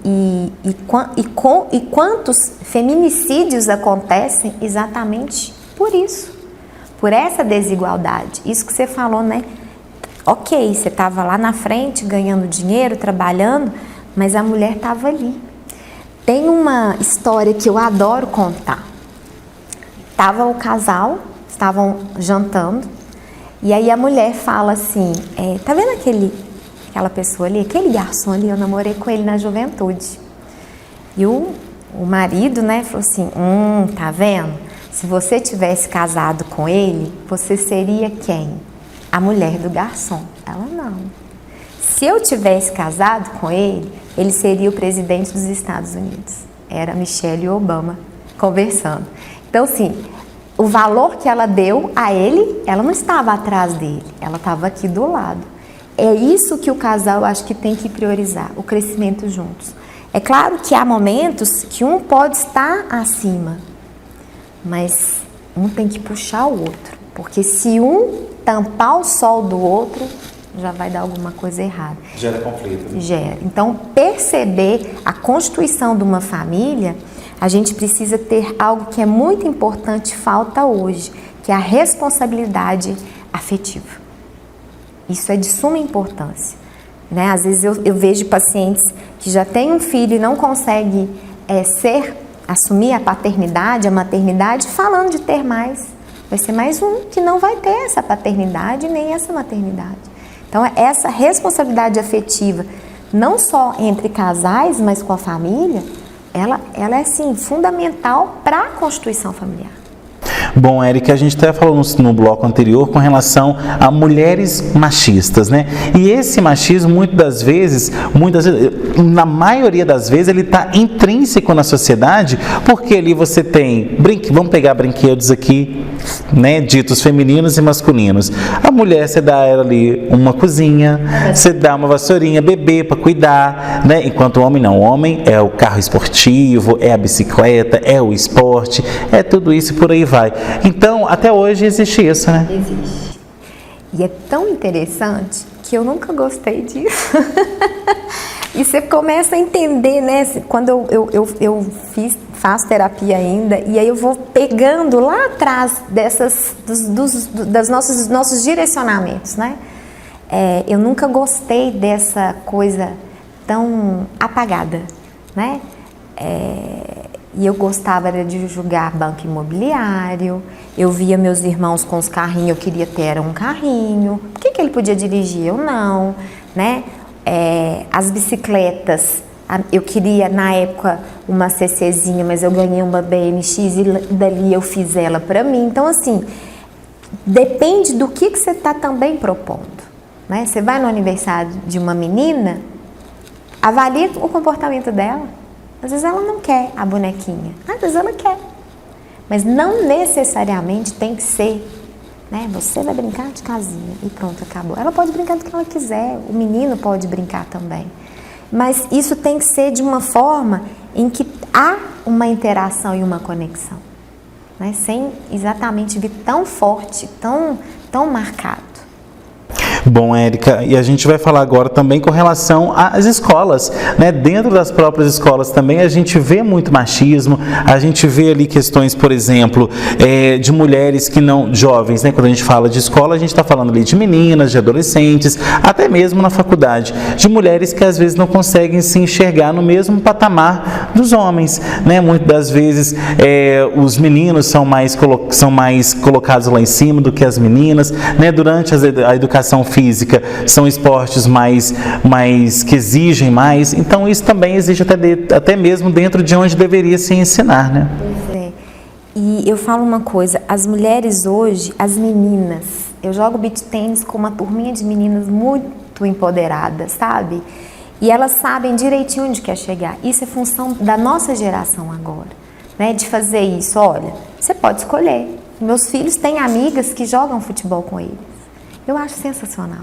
E quantos feminicídios acontecem exatamente por isso, por essa desigualdade. Isso que você falou, né? Ok, você estava lá na frente ganhando dinheiro, trabalhando, mas a mulher estava ali. Tem uma história que eu adoro contar. Tava o casal, estavam jantando, e aí a mulher fala assim, tá vendo aquela pessoa ali, aquele garçom ali, eu namorei com ele na juventude. E o marido, né, falou assim, tá vendo? Se você tivesse casado com ele, você seria quem? A mulher do garçom. Ela não. Se eu tivesse casado com ele, ele seria o presidente dos Estados Unidos. Era Michelle Obama conversando. Então, assim, o valor que ela deu a ele, ela não estava atrás dele, ela estava aqui do lado. É isso que o casal, eu acho que tem que priorizar, o crescimento juntos. É claro que há momentos que um pode estar acima, mas um tem que puxar o outro, porque se um tampar o sol do outro, já vai dar alguma coisa errada. Gera conflito. Né? Gera. Então, perceber a constituição de uma família, a gente precisa ter algo que é muito importante, falta hoje, que é a responsabilidade afetiva. Isso é de suma importância. Né? Às vezes eu vejo pacientes que já têm um filho e não conseguem assumir a paternidade, a maternidade, falando de ter mais. Vai ser mais um que não vai ter essa paternidade nem essa maternidade. Então, essa responsabilidade afetiva, não só entre casais, mas com a família, ela é, assim, fundamental para a constituição familiar. Bom, Érica, a gente até falou no bloco anterior com relação a mulheres machistas, né? E esse machismo, muitas das vezes, na maioria das vezes, ele está intrínseco na sociedade, porque ali você tem, vamos pegar brinquedos aqui, né, ditos femininos e masculinos. A mulher, você dá ela ali uma cozinha, você dá uma vassourinha, bebê para cuidar, né? Enquanto o homem não, o homem é o carro esportivo, é a bicicleta, é o esporte, é tudo isso e por aí vai. Então, até hoje existe isso, né? Existe. E é tão interessante que eu nunca gostei disso. E você começa a entender, né? Quando eu faço terapia ainda, e aí eu vou pegando lá atrás dos nossos direcionamentos, né? Eu nunca gostei dessa coisa tão apagada, né? E eu gostava de jogar banco imobiliário, eu via meus irmãos com os carrinhos, eu queria ter um carrinho. Por que ele podia dirigir? Eu não, né? As bicicletas, eu queria na época uma CCzinha, mas eu ganhei uma BMX e dali eu fiz ela para mim. Então, assim, depende do que você está também propondo, né? Você vai no aniversário de uma menina, avalia o comportamento dela. Às vezes ela não quer a bonequinha, às vezes ela quer. Mas não necessariamente tem que ser, né? Você vai brincar de casinha e pronto, acabou. Ela pode brincar do que ela quiser, o menino pode brincar também. Mas isso tem que ser de uma forma em que há uma interação e uma conexão, né? Sem exatamente vir tão forte, tão marcado. Bom, Érica, e a gente vai falar agora também com relação às escolas, né? Dentro das próprias escolas também a gente vê muito machismo, a gente vê ali questões, por exemplo, de mulheres que não, jovens, né? Quando a gente fala de escola, a gente está falando ali de meninas, de adolescentes, até mesmo na faculdade, de mulheres que às vezes não conseguem se enxergar no mesmo patamar dos homens, né? Muitas das vezes os meninos são mais colocados lá em cima do que as meninas, né? Durante a educação física, são esportes mais que exigem mais, então isso também existe até mesmo dentro de onde deveria se ensinar, né? Pois é. E eu falo uma coisa, as mulheres hoje, as meninas, eu jogo beach tênis com uma turminha de meninas muito empoderadas, sabe? E elas sabem direitinho onde quer chegar. Isso é função da nossa geração agora, né? De fazer isso. Olha, você pode escolher. Meus filhos têm amigas que jogam futebol com eles. Eu acho sensacional,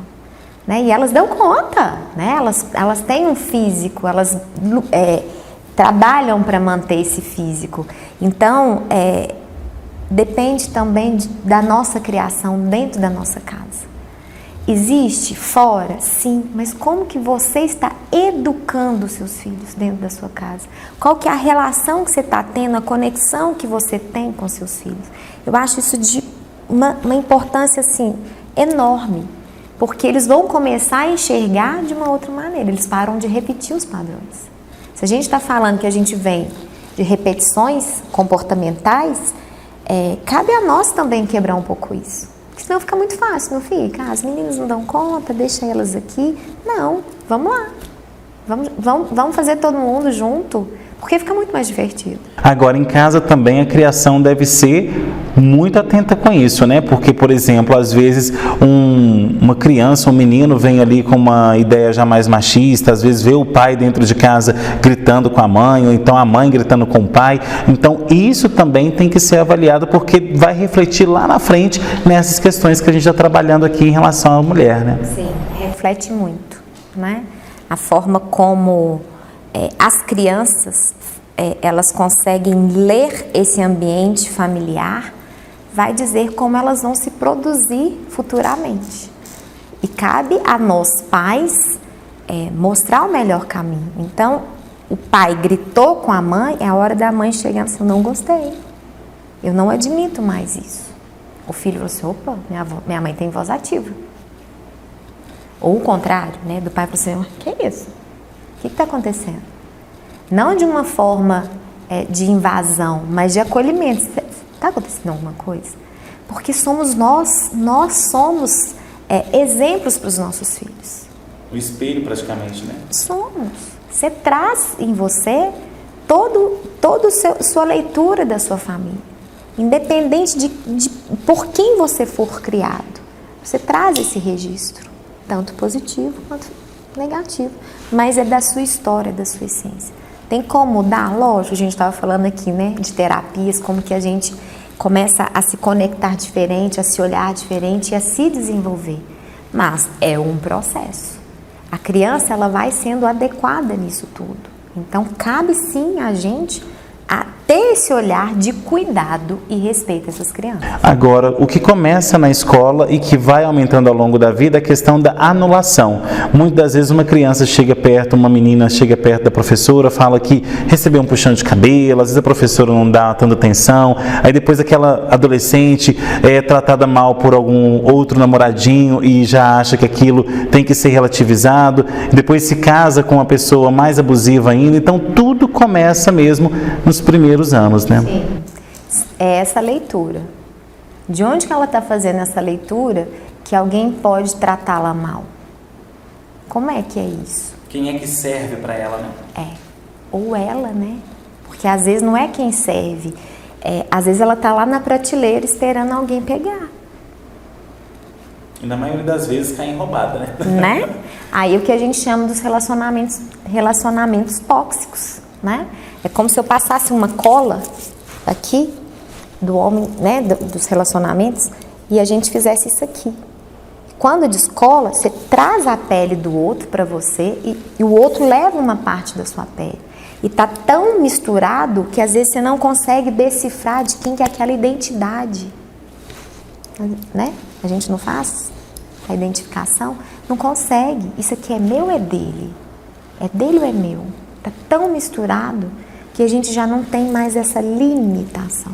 né? E elas dão conta, né? Elas têm um físico, elas trabalham para manter esse físico. Então, depende também da nossa criação dentro da nossa casa. Existe fora? Sim, mas como que você está educando os seus filhos dentro da sua casa? Qual que é a relação que você está tendo, a conexão que você tem com seus filhos? Eu acho isso de uma importância, assim, enorme, porque eles vão começar a enxergar de uma outra maneira, eles param de repetir os padrões. Se a gente está falando que a gente vem de repetições comportamentais, cabe a nós também quebrar um pouco isso, porque senão fica muito fácil, não fica? As meninas não dão conta, deixa elas aqui. Não, vamos lá, vamos fazer todo mundo junto, porque fica muito mais divertido. Agora, em casa também a criação deve ser muito atenta com isso, né? Porque, por exemplo, às vezes uma criança, um menino vem ali com uma ideia já mais machista, às vezes vê o pai dentro de casa gritando com a mãe, ou então a mãe gritando com o pai. Então, isso também tem que ser avaliado, porque vai refletir lá na frente nessas questões que a gente está trabalhando aqui em relação à mulher, né? Sim, reflete muito, né? A forma como as crianças, elas conseguem ler esse ambiente familiar, vai dizer como elas vão se produzir futuramente. E cabe a nós, pais, mostrar o melhor caminho. Então, o pai gritou com a mãe, é a hora da mãe chegar e falar, não gostei, eu não admito mais isso. O filho falou assim, opa, minha mãe tem voz ativa. Ou o contrário, né, do pai falou assim, que é isso? O que está acontecendo? Não de uma forma de invasão, mas de acolhimento. Está acontecendo alguma coisa? Porque somos nós somos exemplos para os nossos filhos. O espelho, praticamente, né? Somos. Você traz em você toda sua leitura da sua família. Independente de por quem você for criado. Você traz esse registro, tanto positivo quanto negativo. Mas é da sua história, da sua essência. Tem como mudar? Lógico, a gente estava falando aqui, né, de terapias, como que a gente começa a se conectar diferente, a se olhar diferente e a se desenvolver. Mas é um processo. A criança, ela vai sendo adequada nisso tudo. Então, cabe sim a gente a ter esse olhar de cuidado e respeito a essas crianças. Agora, o que começa na escola e que vai aumentando ao longo da vida é a questão da anulação. Muitas das vezes uma criança chega perto, uma menina chega perto da professora, fala que recebeu um puxão de cabelo, às vezes a professora não dá tanta atenção, aí depois aquela adolescente é tratada mal por algum outro namoradinho e já acha que aquilo tem que ser relativizado, depois se casa com uma pessoa mais abusiva ainda, então tudo começa mesmo nos primeiros anos, né? Sim. É essa leitura. De onde que ela está fazendo essa leitura que alguém pode tratá-la mal? Como é que é isso? Quem é que serve para ela, né? Ou ela, né? Porque às vezes não é quem serve. Às vezes ela está lá na prateleira esperando alguém pegar. E na maioria das vezes cai em roubada, né? Né? Aí o que a gente chama dos relacionamentos tóxicos, né? É como se eu passasse uma cola aqui do homem, né, dos relacionamentos, e a gente fizesse isso aqui. Quando descola, você traz a pele do outro para você e o outro leva uma parte da sua pele. E tá tão misturado que às vezes você não consegue decifrar de quem que é aquela identidade. Né? A gente não faz a identificação, não consegue. Isso aqui é meu ou é dele? É dele ou é meu? Tá tão misturado que a gente já não tem mais essa limitação.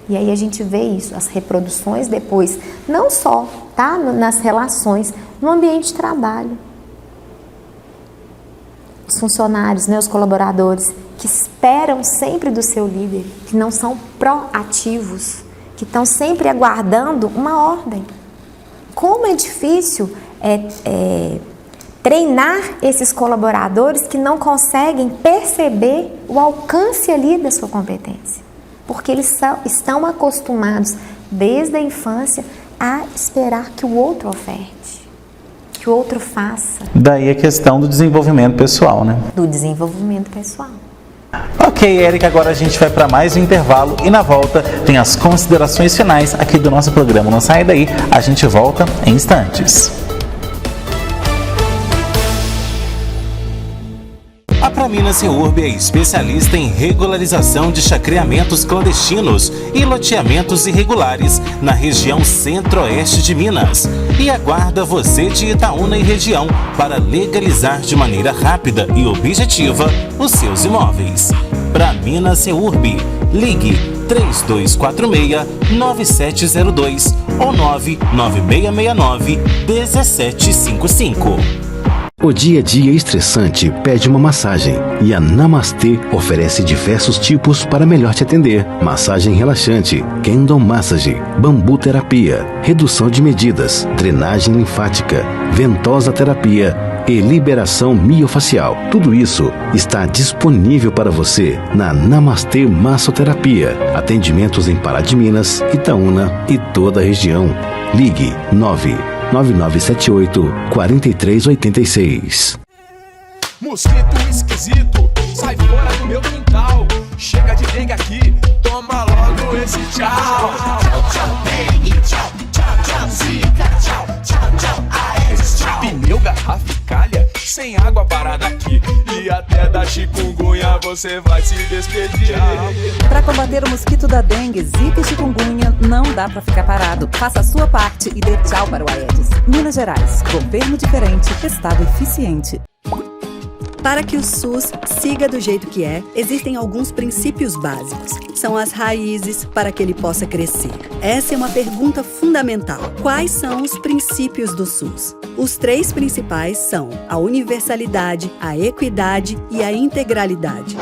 E aí a gente vê isso, as reproduções depois, não só, tá? Nas relações, no ambiente de trabalho. Os funcionários, né, os colaboradores, que esperam sempre do seu líder, que não são proativos, que estão sempre aguardando uma ordem. Como é difícil treinar esses colaboradores que não conseguem perceber o alcance ali da sua competência. Porque eles estão acostumados, desde a infância, a esperar que o outro oferte, que o outro faça. Daí a questão do desenvolvimento pessoal, né? Do desenvolvimento pessoal. Ok, Érica, agora a gente vai para mais um intervalo e na volta tem as considerações finais aqui do nosso programa. Não sai daí, a gente volta em instantes. A Praminas Seurb é especialista em regularização de chacreamentos clandestinos e loteamentos irregulares na região centro-oeste de Minas e aguarda você de Itaúna e região para legalizar de maneira rápida e objetiva os seus imóveis. Praminas Seurb, ligue 3246-9702 ou 99669-1755. O dia a dia estressante pede uma massagem e a Namastê oferece diversos tipos para melhor te atender. Massagem relaxante, Kendo Massage, bambu terapia, redução de medidas, drenagem linfática, ventosa terapia e liberação miofacial. Tudo isso está disponível para você na Namastê Massoterapia. Atendimentos em Pará de Minas, Itaúna e toda a região. Ligue 99978-4386. Mosquito esquisito, sai fora do meu quintal. Chega de dengue aqui, toma logo esse tchau. Tchau, tchau, dengue, tchau, tchau, tchau, zika, tchau, tchau, tchau, aedes, tchau. Pneu, garrafa e calha, sem água parada aqui. E até da chikungunya você vai se despedir. Para combater o mosquito da dengue, zika e chikungunya, não dá para ficar parado. Faça a sua parte e dê tchau para o Aedes. Minas Gerais, governo diferente, estado eficiente. Para que o SUS siga do jeito que é, existem alguns princípios básicos. São as raízes para que ele possa crescer. Essa é uma pergunta fundamental. Quais são os princípios do SUS? Os 3 principais são a universalidade, a equidade e a integralidade.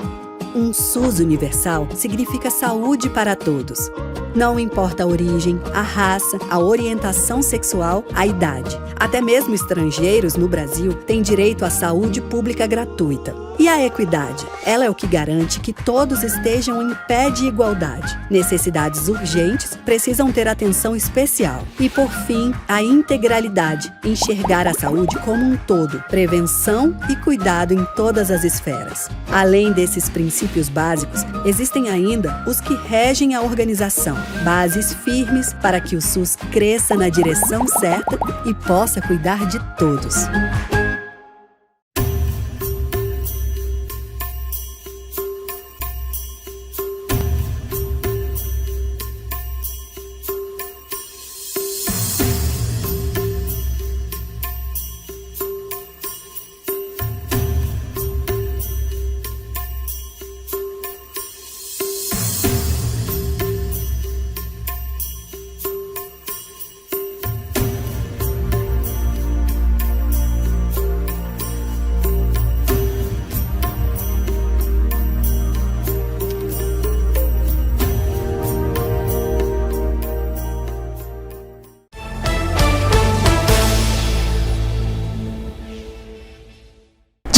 Um SUS universal significa saúde para todos. Não importa a origem, a raça, a orientação sexual, a idade. Até mesmo estrangeiros no Brasil têm direito à saúde pública gratuita. E a equidade? Ela é o que garante que todos estejam em pé de igualdade. Necessidades urgentes precisam ter atenção especial. E, por fim, a integralidade. Enxergar a saúde como um todo. Prevenção e cuidado em todas as esferas. Além desses princípios básicos, existem ainda os que regem a organização. Bases firmes para que o SUS cresça na direção certa e possa cuidar de todos.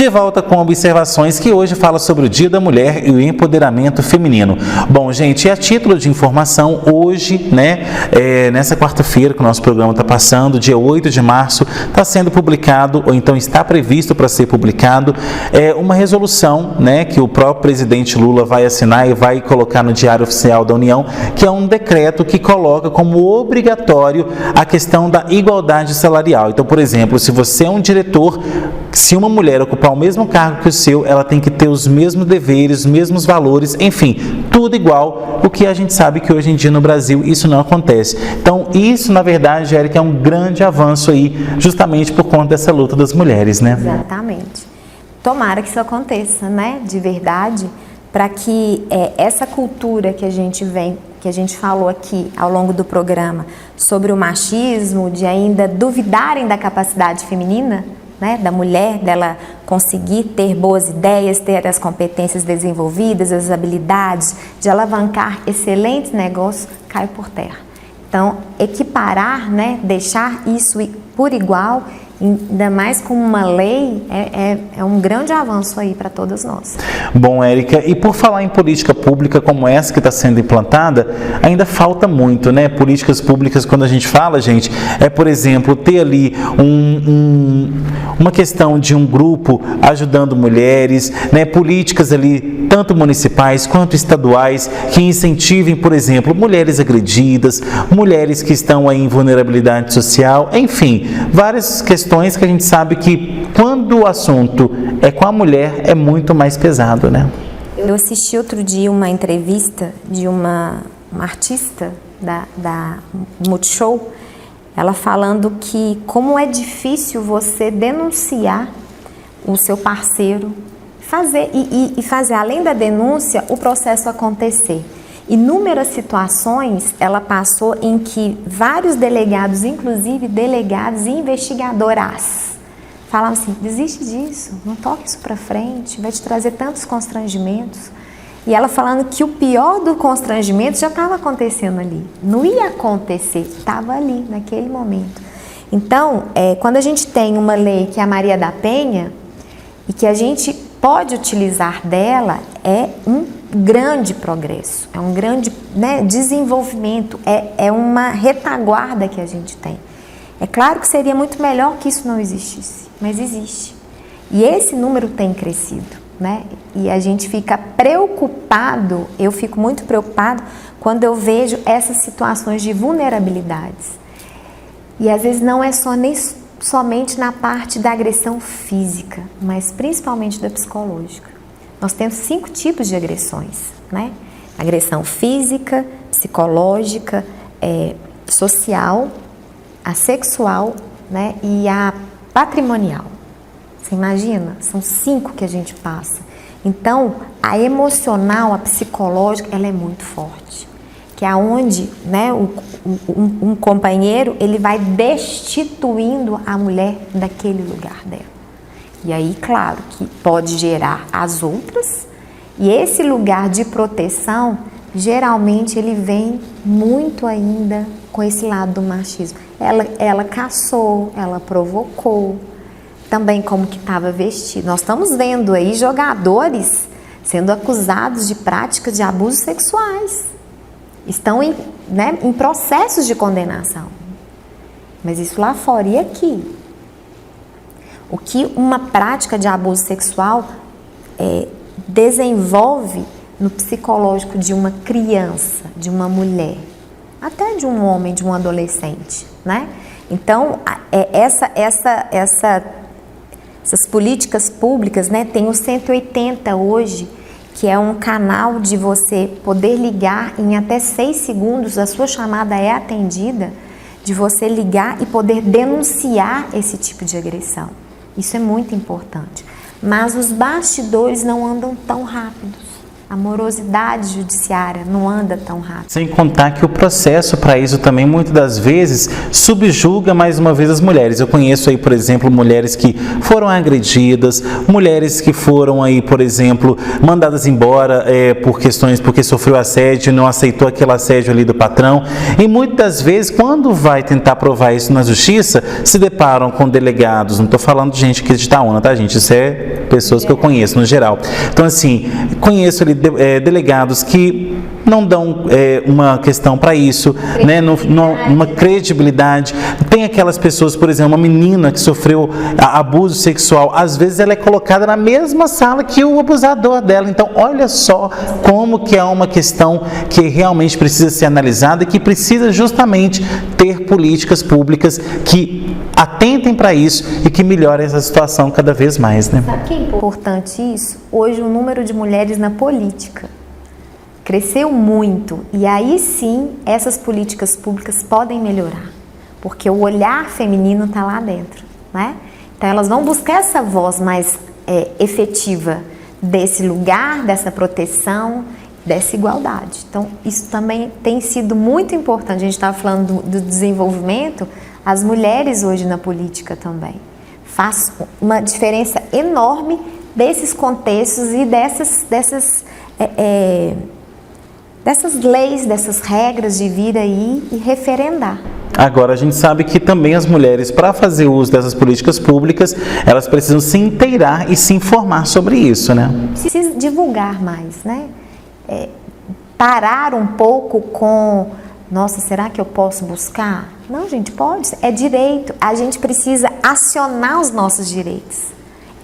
De volta com observações que hoje fala sobre o Dia da Mulher e o empoderamento feminino. Bom, gente, a título de informação, hoje, nessa quarta-feira que o nosso programa está passando, dia 8 de março, está sendo publicado, ou então está previsto para ser publicado, uma resolução, que o próprio presidente Lula vai assinar e vai colocar no Diário Oficial da União, que é um decreto que coloca como obrigatório a questão da igualdade salarial. Então, por exemplo, se você é um diretor, se uma mulher ocupar o mesmo cargo que o seu, ela tem que ter os mesmos deveres, os mesmos valores, enfim, tudo igual, o que a gente sabe que hoje em dia no Brasil isso não acontece. Então, isso, na verdade, Érica, é um grande avanço aí, justamente por conta dessa luta das mulheres, né? Exatamente. Tomara que isso aconteça, de verdade, para que essa cultura que a gente falou aqui ao longo do programa sobre o machismo, de ainda duvidarem da capacidade feminina, da mulher, dela conseguir ter boas ideias, ter as competências desenvolvidas, as habilidades, de alavancar excelentes negócios, cai por terra. Então, equiparar, deixar isso por igual, ainda mais com uma lei, é um grande avanço aí para todas nós. Bom, Érica, e por falar em política pública como essa que está sendo implantada, ainda falta muito, Políticas públicas, quando a gente fala, gente, por exemplo, ter ali uma questão de um grupo ajudando mulheres, políticas ali, tanto municipais quanto estaduais, que incentivem, por exemplo, mulheres agredidas, mulheres que estão aí em vulnerabilidade social, enfim, várias questões que a gente sabe que quando o assunto é com a mulher é muito mais pesado, Eu assisti outro dia uma entrevista de uma artista da Multishow, ela falando que como é difícil você denunciar o seu parceiro, fazer além da denúncia o processo acontecer. Inúmeras situações ela passou em que vários delegados, inclusive delegados e investigadoras, falavam assim, desiste disso, não toque isso para frente, vai te trazer tantos constrangimentos. E ela falando que o pior do constrangimento já estava acontecendo ali, não ia acontecer, estava ali, naquele momento. Então, quando a gente tem uma lei que é a Maria da Penha, e que a gente pode utilizar dela, é um grande progresso, é um grande desenvolvimento, é uma retaguarda que a gente tem. É claro que seria muito melhor que isso não existisse, mas existe. E esse número tem crescido, E a gente fica preocupado, eu fico muito preocupado quando eu vejo essas situações de vulnerabilidades. E às vezes não é somente na parte da agressão física, mas principalmente da psicológica. Nós temos 5 tipos de agressões, Agressão física, psicológica, social, a sexual, e a patrimonial. Você imagina? São 5 que a gente passa. Então, a emocional, a psicológica, ela é muito forte. Que é onde um companheiro ele vai destituindo a mulher daquele lugar dela. E aí, claro, que pode gerar as outras, e esse lugar de proteção, geralmente ele vem muito ainda com esse lado do machismo. Ela caçou, ela provocou, também como que estava vestido. Nós estamos vendo aí jogadores sendo acusados de práticas de abusos sexuais. Estão em processos de condenação. Mas isso lá fora e aqui. O que uma prática de abuso sexual desenvolve no psicológico de uma criança, de uma mulher, até de um homem, de um adolescente, Então, essas políticas públicas, tem o 180 hoje, que é um canal de você poder ligar em até 6 segundos, a sua chamada é atendida, de você ligar e poder denunciar esse tipo de agressão. Isso é muito importante. Mas os bastidores não andam tão rápidos. A morosidade judiciária não anda tão rápido. Sem contar que o processo para isso também, muitas das vezes, subjuga mais uma vez as mulheres. Eu conheço aí, por exemplo, mulheres que foram agredidas, mulheres que foram aí, por exemplo, mandadas embora por questões, porque sofreu assédio e não aceitou aquele assédio ali do patrão. E muitas das vezes, quando vai tentar provar isso na justiça, se deparam com delegados. Não estou falando de gente que é de Itaúna, tá, gente? Isso é pessoas que eu conheço no geral. Então, assim, conheço ali delegados que não dão uma questão para isso, né? Uma credibilidade. Tem aquelas pessoas, por exemplo, uma menina que sofreu abuso sexual, às vezes ela é colocada na mesma sala que o abusador dela. Então, olha só como que é uma questão que realmente precisa ser analisada e que precisa justamente ter políticas públicas que atentem para isso e que melhorem essa situação cada vez mais, né? Sabe que é importante isso? Hoje o número de mulheres na política cresceu muito e aí sim essas políticas públicas podem melhorar, porque o olhar feminino está lá dentro, né? Então elas vão buscar essa voz mais efetiva desse lugar, dessa proteção, dessa igualdade. Então isso também tem sido muito importante. A gente estava falando do desenvolvimento, as mulheres hoje na política também faz uma diferença enorme desses contextos e dessas leis, dessas regras de vir aí e referendar. Agora, a gente sabe que também as mulheres, para fazer uso dessas políticas públicas, elas precisam se inteirar e se informar sobre isso, né? Precisa divulgar mais, né? Parar um pouco com, nossa, será que eu posso buscar? Não, gente, pode, é direito. A gente precisa acionar os nossos direitos,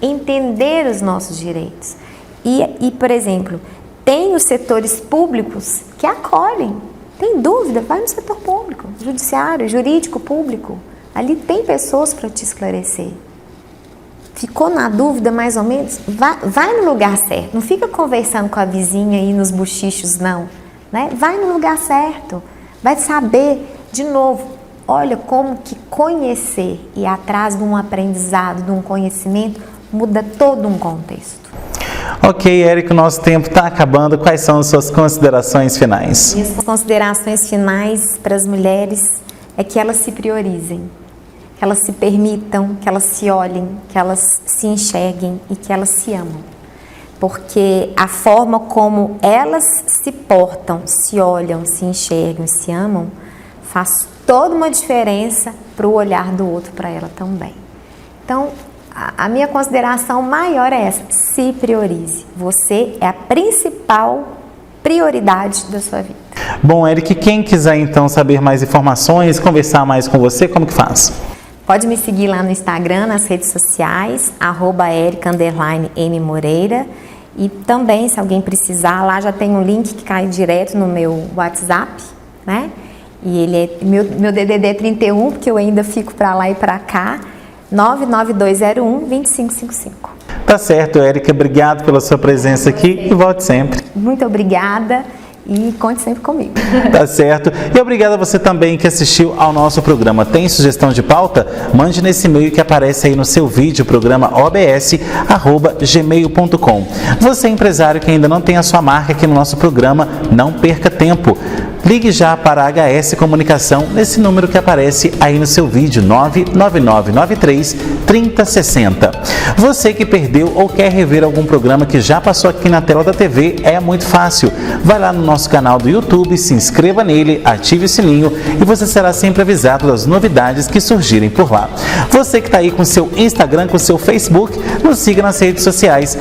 entender os nossos direitos. E por exemplo, tem os setores públicos que acolhem. Tem dúvida? Vai no setor público, judiciário, jurídico, público. Ali tem pessoas para te esclarecer. Ficou na dúvida mais ou menos? Vai no lugar certo. Não fica conversando com a vizinha aí nos bochichos, não. Né? Vai no lugar certo. Vai saber, de novo, olha como que conhecer e atrás de um aprendizado, de um conhecimento, muda todo um contexto. Ok, Érica, o nosso tempo está acabando. Quais são as suas considerações finais? Minhas considerações finais para as mulheres é que elas se priorizem, que elas se permitam, que elas se olhem, que elas se enxerguem e que elas se amam. Porque a forma como elas se portam, se olham, se enxergam e se amam, faz toda uma diferença para o olhar do outro para ela também. Então, a minha consideração maior é essa: se priorize. Você é a principal prioridade da sua vida. Bom, Érica, quem quiser então saber mais informações, conversar mais com você, como que faz? Pode me seguir lá no Instagram, nas redes sociais, @erica_m_moreira. E também, se alguém precisar, lá já tem um link que cai direto no meu WhatsApp, né? E ele é meu DDD 31, porque eu ainda fico para lá e para cá, 99201-2555. Tá certo, Érica, obrigado pela sua presença aqui e volte sempre. Muito obrigada e conte sempre comigo. Tá certo. E obrigado a você também que assistiu ao nosso programa. Tem sugestão de pauta? Mande nesse e-mail que aparece aí no seu vídeo, programa obs@gmail.com. Você, empresário que ainda não tem a sua marca aqui no nosso programa, não perca tempo. Ligue já para a HS Comunicação nesse número que aparece aí no seu vídeo, 99993-3060. Você que perdeu ou quer rever algum programa que já passou aqui na tela da TV, é muito fácil. Vai lá no nosso canal do YouTube, se inscreva nele, ative o sininho e você será sempre avisado das novidades que surgirem por lá. Você que está aí com seu Instagram, com seu Facebook, nos siga nas redes sociais,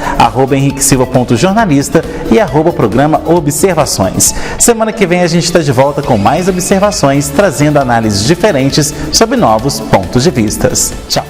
@henriquesilva.jornalista e @programa Observações. Semana que vem a gente está de volta com mais observações, trazendo análises diferentes sobre novos pontos de vista. Tchau!